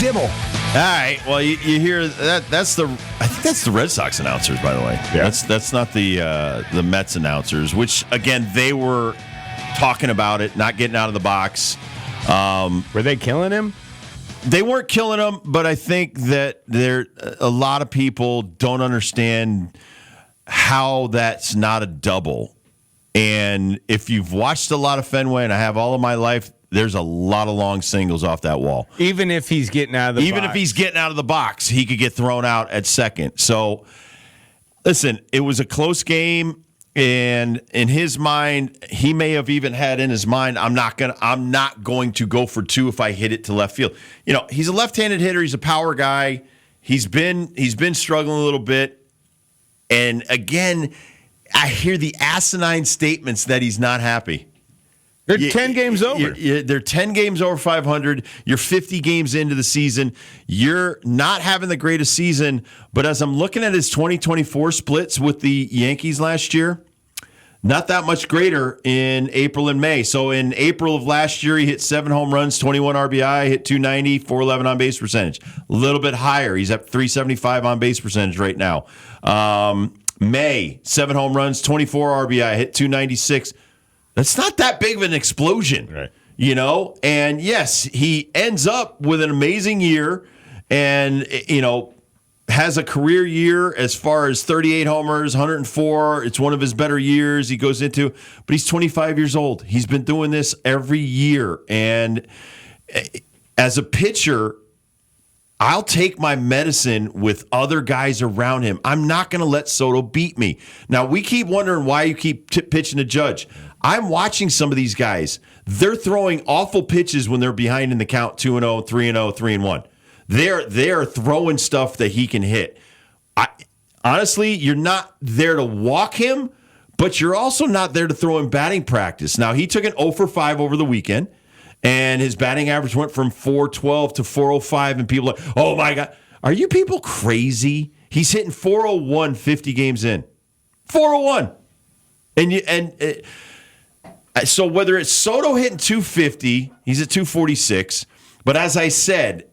Dibble. All right. Well, you hear that? I think that's the Red Sox announcers, by the way. Yeah. That's not the Mets announcers. Which again, they were talking about it, not getting out of the box. Were they killing him? They weren't killing him, but I think that a lot of people don't understand how that's not a double. And if you've watched a lot of Fenway, and I have all of my life, there's a lot of long singles off that wall. Even if he's getting out of the box. Even if he's getting out of the box, he could get thrown out at second. So, listen, it was a close game, and in his mind, he may have even had in his mind, I'm not going to go for two if I hit it to left field. You know, he's a left-handed hitter. He's a power guy. He's been struggling a little bit. And again, I hear the asinine statements that he's not happy. They're 10 games over. They're 10 games over 500. You're 50 games into the season. You're not having the greatest season. But as I'm looking at his 2024 splits with the Yankees last year, not that much greater in April and May. So in April of last year, he hit 7 home runs, 21 RBI, hit 290, 411 on base percentage. A little bit higher. He's at 375 on base percentage right now. May, 7 home runs, 24 RBI, hit 296. That's not that big of an explosion, right? You know? And yes, he ends up with an amazing year and, has a career year as far as 38 homers, 104. It's one of his better years he goes into, but he's 25 years old. He's been doing this every year. And as a pitcher, I'll take my medicine with other guys around him. I'm not going to let Soto beat me. Now, we keep wondering why you keep pitching to Judge. I'm watching some of these guys. They're throwing awful pitches when they're behind in the count 2-0, 3-0, 3-1. They're throwing stuff that he can hit. Honestly, you're not there to walk him, but you're also not there to throw him batting practice. Now, he took an 0 for 5 over the weekend, and his batting average went from 412 to 405, and people are like, oh, my God. Are you people crazy? He's hitting 401 50 games in. 401. So whether it's Soto hitting 250, he's at 246. But as I said,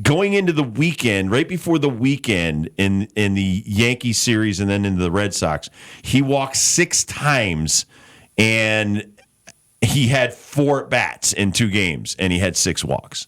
going into the weekend, right before the weekend in the Yankee series and then into the Red Sox, he walked 6 times and he had 4 at-bats in 2 games and he had 6 walks.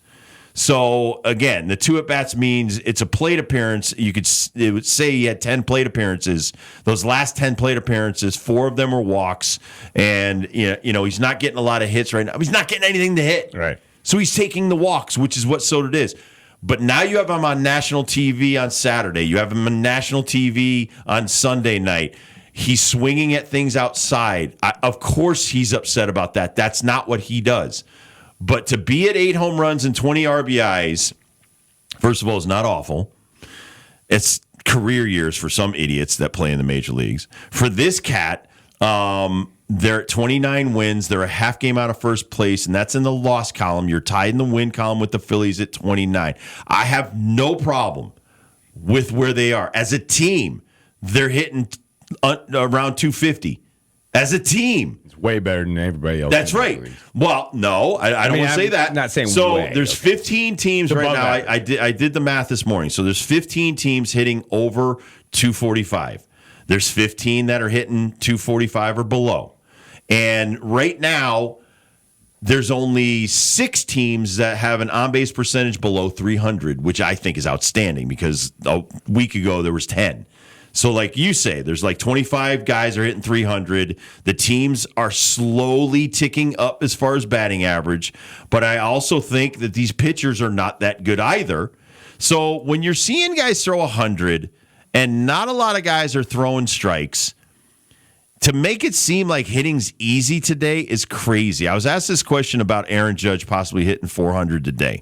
So again, the 2 at-bats means it's a plate appearance. It would say he had 10 plate appearances. Those last 10 plate appearances, 4 of them were walks, and he's not getting a lot of hits right now. He's not getting anything to hit. Right. So he's taking the walks, which is what Soto is. But now you have him on national TV on Saturday. You have him on national TV on Sunday night. He's swinging at things outside. Of course he's upset about that. That's not what he does. But to be at 8 home runs and 20 RBIs, first of all, is not awful. It's career years for some idiots that play in the major leagues. For this cat, they're at 29 wins. They're a half game out of first place, and that's in the loss column. You're tied in the win column with the Phillies at 29. I have no problem with where they are. As a team, they're hitting around 250. As a team. It's way better than everybody else. That's right. Well, no, I don't want to say that. I'm not saying so. Way, there's 15 teams right now. I did the math this morning. So there's 15 teams hitting over 245. There's 15 that are hitting 245 or below. And right now, there's only 6 teams that have an on-base percentage below 300, which I think is outstanding because a week ago there was 10. So like you say, there's like 25 guys are hitting 300. The teams are slowly ticking up as far as batting average. But I also think that these pitchers are not that good either. So when you're seeing guys throw 100 and not a lot of guys are throwing strikes, to make it seem like hitting's easy today is crazy. I was asked this question about Aaron Judge possibly hitting 400 today.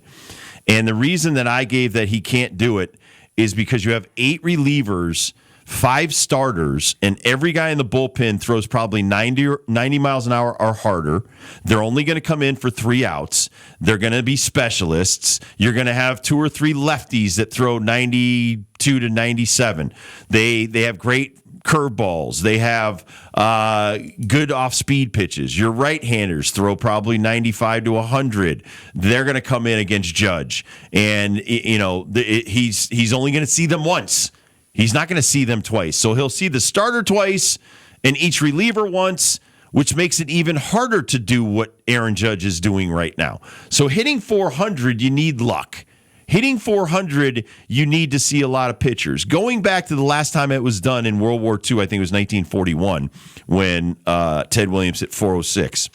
And the reason that I gave that he can't do it is because you have 8 relievers, 5 starters, and every guy in the bullpen throws probably 90 miles an hour or harder. They're only going to come in for 3 outs. They're going to be specialists. You're going to have 2 or 3 lefties that throw 92 to 97. They have great curveballs. They have good off-speed pitches. Your right-handers throw probably 95 to 100. They're going to come in against Judge, and he's only going to see them once. He's not going to see them twice. So he'll see the starter twice and each reliever once, which makes it even harder to do what Aaron Judge is doing right now. So hitting 400, you need luck. Hitting 400, you need to see a lot of pitchers. Going back to the last time it was done in World War II, I think it was 1941, when Ted Williams hit 406.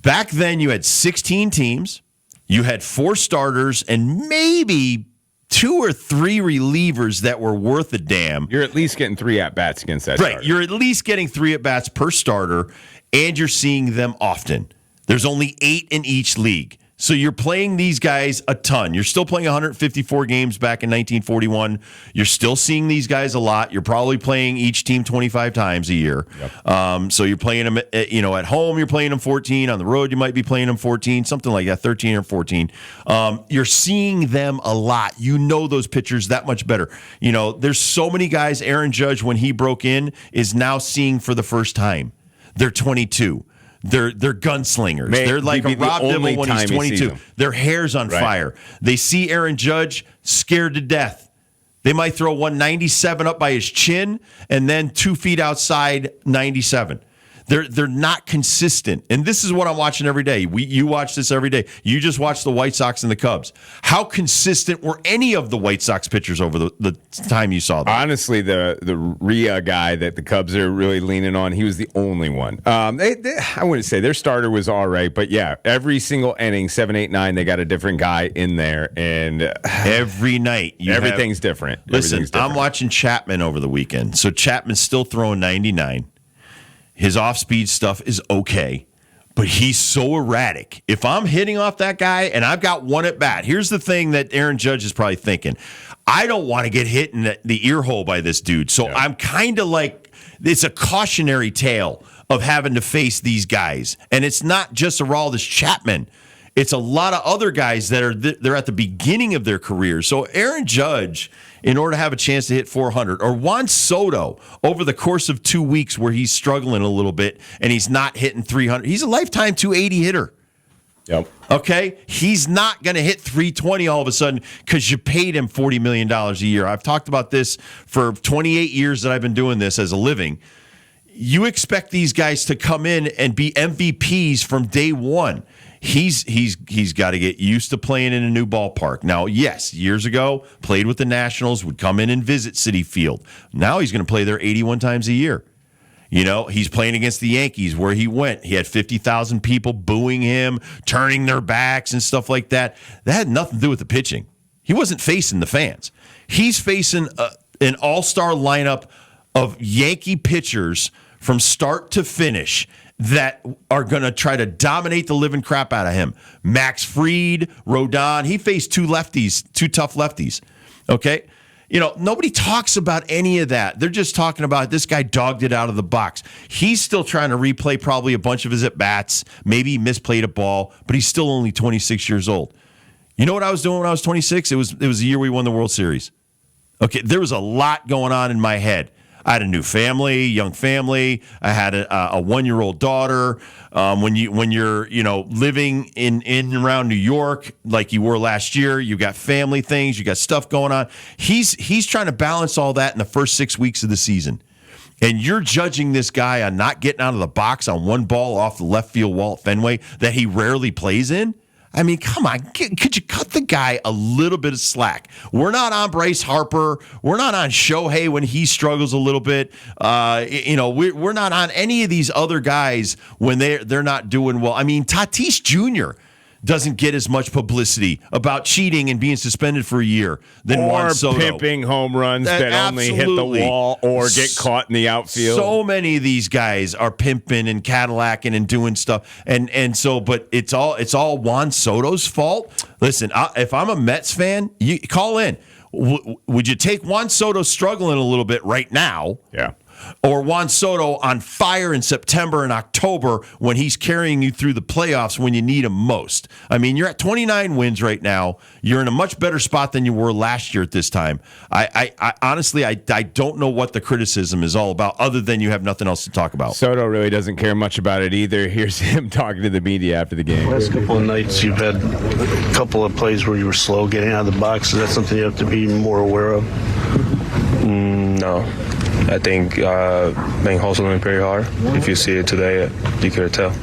Back then, you had 16 teams, you had 4 starters, and maybe 2 or 3 relievers that were worth a damn. You're at least getting 3 at-bats against that starter. You're at least getting 3 at-bats per starter, and you're seeing them often. There's only 8 in each league. So you're playing these guys a ton. You're still playing 154 games back in 1941. You're still seeing these guys a lot. You're probably playing each team 25 times a year. Yep. So you're playing them, at home, you're playing them 14. On the road, you might be playing them 14, something like that, 13 or 14. You're seeing them a lot. You know those pitchers that much better. There's so many guys Aaron Judge, when he broke in, is now seeing for the first time. They're 22. They're gunslingers. They're like a Rob Dibble when he's 22. Their hair's on fire. They see Aaron Judge scared to death. They might throw 197 up by his chin and then 2 feet outside 97. They're not consistent. And this is what I'm watching every day. You watch this every day. You just watch the White Sox and the Cubs. How consistent were any of the White Sox pitchers over the time you saw them? Honestly, the Rhea guy that the Cubs are really leaning on, he was the only one. I wouldn't say their starter was all right, but yeah, every single inning, 7, 8, 9, they got a different guy in there. And every night. Everything's different. Listen, I'm watching Chapman over the weekend. So Chapman's still throwing 99. His off-speed stuff is okay, but he's so erratic. If I'm hitting off that guy and I've got 1 at bat, here's the thing that Aaron Judge is probably thinking. I don't want to get hit in the ear hole by this dude. So I'm kind of like, it's a cautionary tale of having to face these guys. And it's not just Aroldis Chapman. It's a lot of other guys that they're at the beginning of their career. So Aaron Judge, in order to have a chance to hit 400, or Juan Soto over the course of 2 weeks where he's struggling a little bit and he's not hitting 300. He's a lifetime 280 hitter. Yep. Okay? He's not going to hit 320 all of a sudden because you paid him $40 million a year. I've talked about this for 28 years that I've been doing this as a living. You expect these guys to come in and be MVPs from day one. He's got to get used to playing in a new ballpark. Now, yes, years ago, played with the Nationals, would come in and visit Citi Field. Now he's going to play there 81 times a year. He's playing against the Yankees where he went. He had 50,000 people booing him, turning their backs and stuff like that. That had nothing to do with the pitching. He wasn't facing the fans. He's facing an all-star lineup of Yankee pitchers from start to finish that are going to try to dominate the living crap out of him. Max Fried, Rodon, he faced 2 tough lefties. Okay? Nobody talks about any of that. They're just talking about this guy dogged it out of the box. He's still trying to replay probably a bunch of his at-bats. Maybe he misplayed a ball, but he's still only 26 years old. You know what I was doing when I was 26? It was the year we won the World Series. Okay, there was a lot going on in my head. I had a new family, young family. I had a 1-year-old daughter. When you're living in and around New York like you were last year, you got family things, you got stuff going on. He's trying to balance all that in the first 6 weeks of the season. And you're judging this guy on not getting out of the box on 1 ball off the left field wall at Fenway that he rarely plays in? I mean, come on. Could you cut the guy a little bit of slack? We're not on Bryce Harper. We're not on Shohei when he struggles a little bit. We're not on any of these other guys when they're not doing well. I mean, Tatis Jr. doesn't get as much publicity about cheating and being suspended for a year than Juan Soto. Or pimping home runs that only hit the wall or get caught in the outfield. So many of these guys are pimping and Cadillacing and doing stuff. But it's all Juan Soto's fault. Listen, if I'm a Mets fan, you call in. Would you take Juan Soto struggling a little bit right now? Yeah. or Juan Soto on fire in September and October when he's carrying you through the playoffs when you need him most. I mean, you're at 29 wins right now. You're in a much better spot than you were last year at this time. I honestly, I don't know what the criticism is all about other than you have nothing else to talk about. Soto really doesn't care much about it either. Here's him talking to the media after the game. Last couple of nights, you've had a couple of plays where you were slow getting out of the box. Is that something you have to be more aware of? No. I think being hustling very hard. If you see it today, you could tell.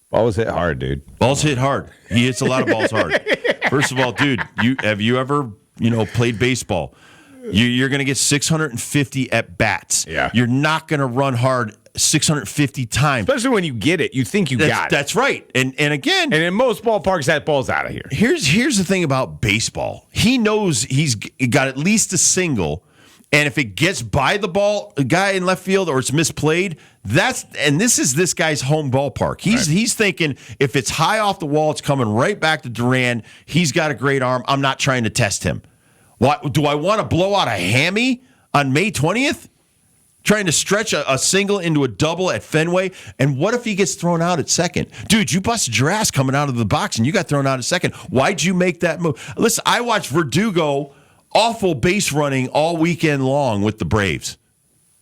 Balls hit hard, dude. Balls hit hard. He hits a lot of balls hard. First of all, dude, have you ever played baseball? You're going to get 650 at bats. Yeah. You're not going to run hard 650 times. Especially when you get it, you think got it. That's right. And again, and in most ballparks, that ball's out of here. Here's the thing about baseball. He knows he's got at least a single. And if it gets by the ball, a guy in left field, or it's misplayed, this is this guy's home ballpark. He's thinking if it's high off the wall, it's coming right back to Duran. He's got a great arm. I'm not trying to test him. What do I want to blow out a hammy on May 20th? Trying to stretch a single into a double at Fenway. And what if he gets thrown out at second? Dude, you busted your ass coming out of the box and you got thrown out at second. Why'd you make that move? Listen, I watched Verdugo awful base running all weekend long with the Braves.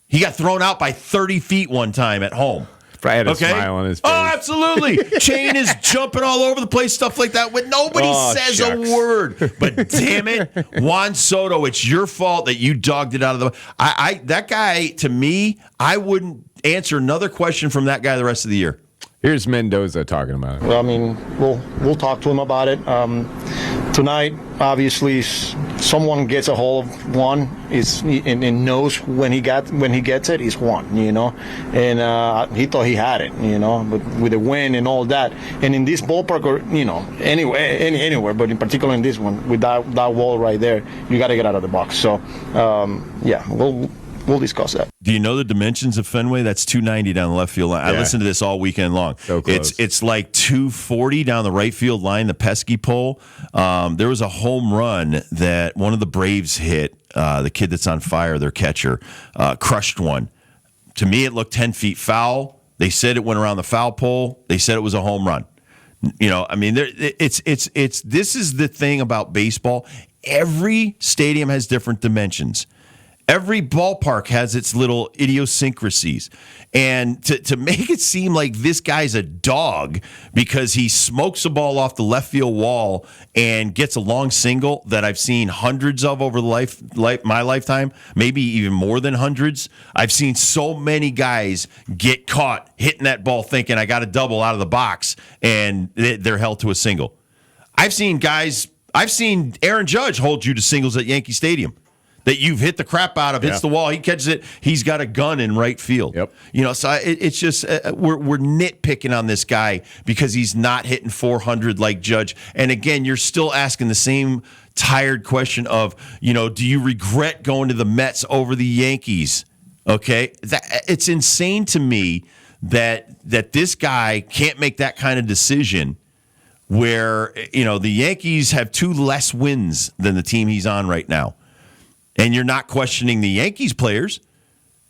He got thrown out by 30 feet one time at home. Probably had a smile on his face. Oh, absolutely. Chain is jumping all over the place, stuff like that. When nobody says a word. But damn it, Juan Soto, it's your fault that you dogged it out of the. That guy, to me, I wouldn't answer another question from that guy the rest of the year. Here's Mendoza talking about it. Well, I mean, we'll talk to him about it. Tonight, obviously, someone gets a hold of one and knows when he gets it, he's won, And he thought he had it, but with the win and all that. And in this ballpark, or anywhere, but in particular in this one, with that wall right there, you got to get out of the box. So, We'll discuss that. Do you know the dimensions of Fenway? That's 290 down the left field line. Yeah. I listened to this all weekend long. So close. It's like 240 down the right field line, the pesky pole. There was a home run that one of the Braves hit. The kid that's on fire, their catcher, crushed one. To me, it looked 10 feet foul. They said it went around the foul pole. They said it was a home run. I mean, this is the thing about baseball. Every stadium has different dimensions. Every ballpark has its little idiosyncrasies. And to make it seem like this guy's a dog because he smokes a ball off the left field wall and gets a long single that I've seen hundreds of over my lifetime, maybe even more than hundreds. I've seen so many guys get caught hitting that ball thinking I got a double out of the box, and they're held to a single. I've seen Aaron Judge hold you to singles at Yankee Stadium. That you've hit the crap out of, hits the wall, he catches it, he's got a gun in right field. Yep. So it's just we're nitpicking on this guy because he's not hitting 400 like Judge. And again, you're still asking the same tired question of, do you regret going to the Mets over the Yankees? Okay, it's insane to me that this guy can't make that kind of decision. Where the Yankees have 2 less wins than the team he's on right now. And you're not questioning the Yankees players,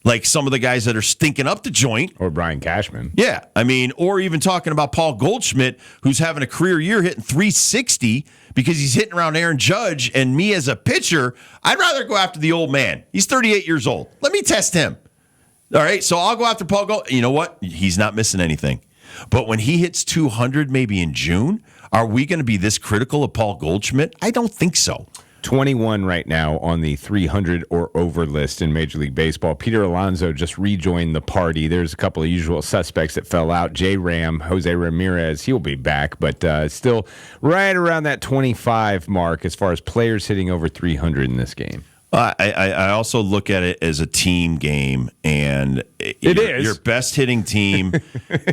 like some of the guys that are stinking up the joint. Or Brian Cashman. Yeah. I mean, or even talking about Paul Goldschmidt, who's having a career year hitting 360 because he's hitting around Aaron Judge. And me as a pitcher, I'd rather go after the old man. He's 38 years old. Let me test him. All right. So I'll go after Paul Goldschmidt. You know what? He's not missing anything. But when he hits 200 maybe in June, are we going to be this critical of Paul Goldschmidt? I don't think so. 21 right now on the 300 or over list in Major League Baseball. Peter Alonso just rejoined the party. There's a couple of usual suspects that fell out. J. Ram, Jose Ramirez, he'll be back, but still right around that 25 mark as far as players hitting over 300 in this game. I also look at it as a team game, and your best hitting team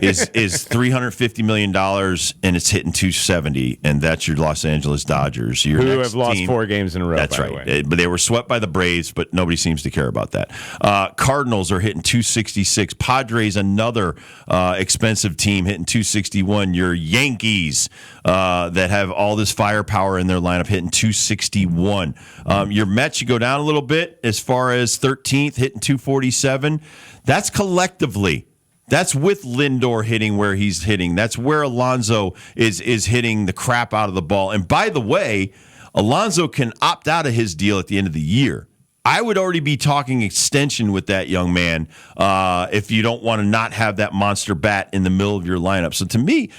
is $350 million, and it's hitting 270, and that's your Los Angeles Dodgers. Who have lost 4 games in a row. That's right. But they were swept by the Braves, but nobody seems to care about that. Cardinals are hitting 266. Padres, another expensive team, hitting 261. Your Yankees that have all this firepower in their lineup, hitting 261. Your Mets, you go down down a little bit as far as 13th, hitting 247. That's collectively. That's with Lindor hitting where he's hitting. That's where Alonso is hitting the crap out of the ball. And by the way, Alonso can opt out of his deal at the end of the year. I would already be talking extension with that young man if you don't want to not have that monster bat in the middle of your lineup. So to me,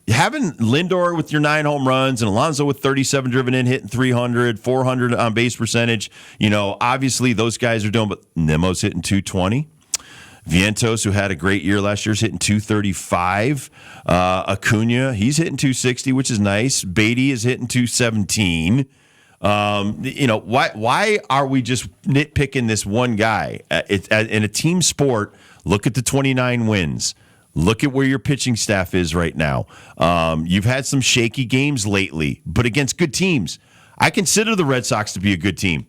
having Lindor with your 9 home runs and Alonso with 37 driven in, hitting 300, 400 on base percentage, obviously those guys are doing, but Nemo's hitting 220. Vientos, who had a great year last year, is hitting 235. Acuna, he's hitting 260, which is nice. Beatty is hitting 217. Why are we just nitpicking this one guy? In a team sport, look at the 29 wins. Look at where your pitching staff is right now. You've had some shaky games lately, but against good teams. I consider the Red Sox to be a good team.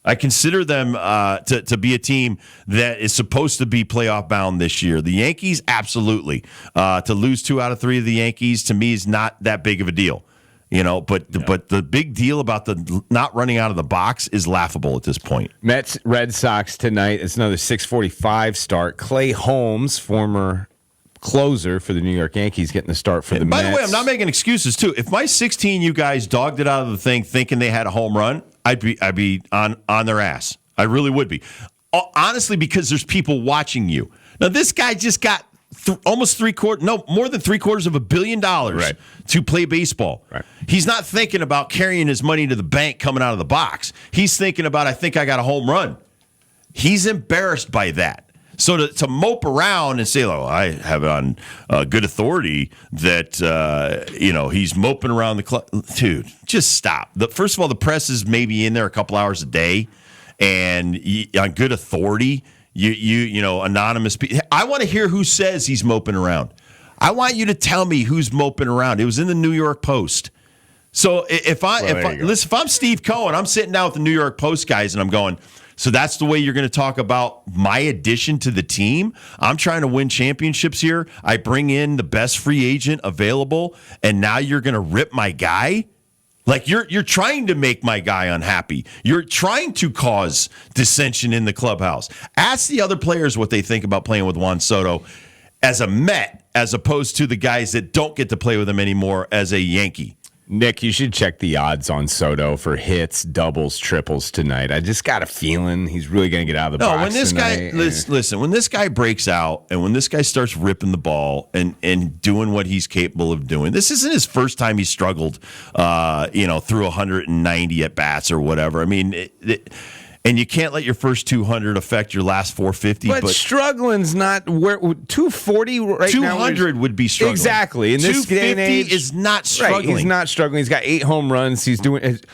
I consider them to be a team that is supposed to be playoff bound this year. The Yankees, absolutely. To lose 2 out of 3 of the Yankees, to me, is not that big of a deal. But the big deal about the not running out of the box is laughable at this point. Mets, Red Sox tonight. It's another 6:45 start. Clay Holmes, former closer for the New York Yankees, getting the start for the Mets. By the way, I'm not making excuses, too. If my 16 you guys dogged it out of the thing thinking they had a home run, I'd be on their ass. I really would be. Honestly, because there's people watching you. Now, this guy just got more than $750 million to play baseball. Right. He's not thinking about carrying his money to the bank coming out of the box. He's thinking about, I think I got a home run. He's embarrassed by that. So to mope around and say, I have it on good authority that, he's moping around the club. Dude, just stop. First of all, the press is maybe in there a couple hours a day. And on good authority, anonymous people. I want to hear who says he's moping around. I want you to tell me who's moping around. It was in the New York Post. So if I'm Steve Cohen, I'm sitting down with the New York Post guys and I'm going, so that's the way you're going to talk about my addition to the team? I'm trying to win championships here. I bring in the best free agent available, and now you're going to rip my guy? Like you're trying to make my guy unhappy. You're trying to cause dissension in the clubhouse. Ask the other players what they think about playing with Juan Soto as a Met, as opposed to the guys that don't get to play with him anymore as a Yankee. Nick, you should check the odds on Soto for hits, doubles, triples tonight. I just got a feeling he's really going to get out of the box. When this tonight. Listen, when this guy breaks out and when this guy starts ripping the ball and doing what he's capable of doing, this isn't his first time he struggled, through 190 at bats or whatever. I mean, and you can't let your first 200 affect your last 450. But struggling's not where 240 right 200 now. 200 would be struggling. Exactly. In this day and age, is not struggling. Right, he's not struggling. He's got 8 home runs. He's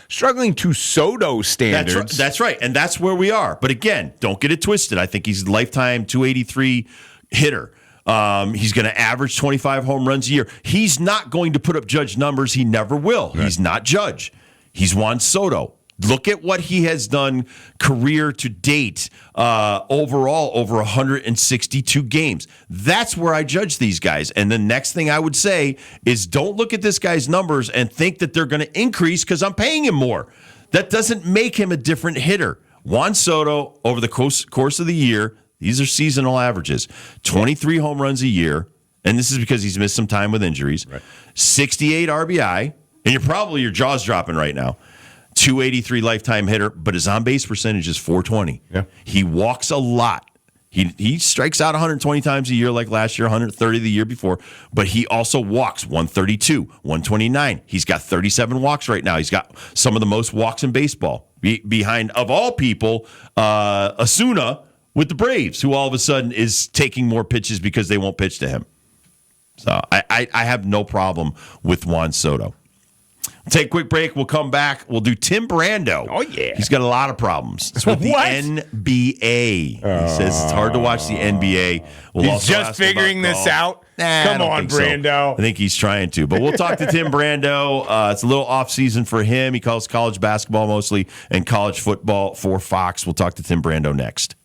struggling to Soto standards. That's right. And that's where we are. But again, don't get it twisted. I think he's a lifetime 283 hitter. He's going to average 25 home runs a year. He's not going to put up Judge numbers. He never will. Right. He's not Judge. He's Juan Soto. Look at what he has done career to date, overall, over 162 games. That's where I judge these guys. And the next thing I would say is don't look at this guy's numbers and think that they're going to increase because I'm paying him more. That doesn't make him a different hitter. Juan Soto, over the course of the year, these are seasonal averages, 23 home runs a year, and this is because he's missed some time with injuries, 68 RBI, and your jaw's dropping right now. 283 lifetime hitter, but his on-base percentage is 420. Yeah. He walks a lot. He strikes out 120 times a year like last year, 130 the year before, but he also walks 132, 129. He's got 37 walks right now. He's got some of the most walks in baseball. Behind, of all people, Asuna with the Braves, who all of a sudden is taking more pitches because they won't pitch to him. So I have no problem with Juan Soto. Take a quick break. We'll come back. We'll do Tim Brando. Oh, yeah. He's got a lot of problems with the NBA. He says it's hard to watch the NBA. He's just figuring this out. Come on, Brando. So. I think he's trying to. But we'll talk to Tim Brando. It's a little off-season for him. He calls college basketball mostly and college football for Fox. We'll talk to Tim Brando next.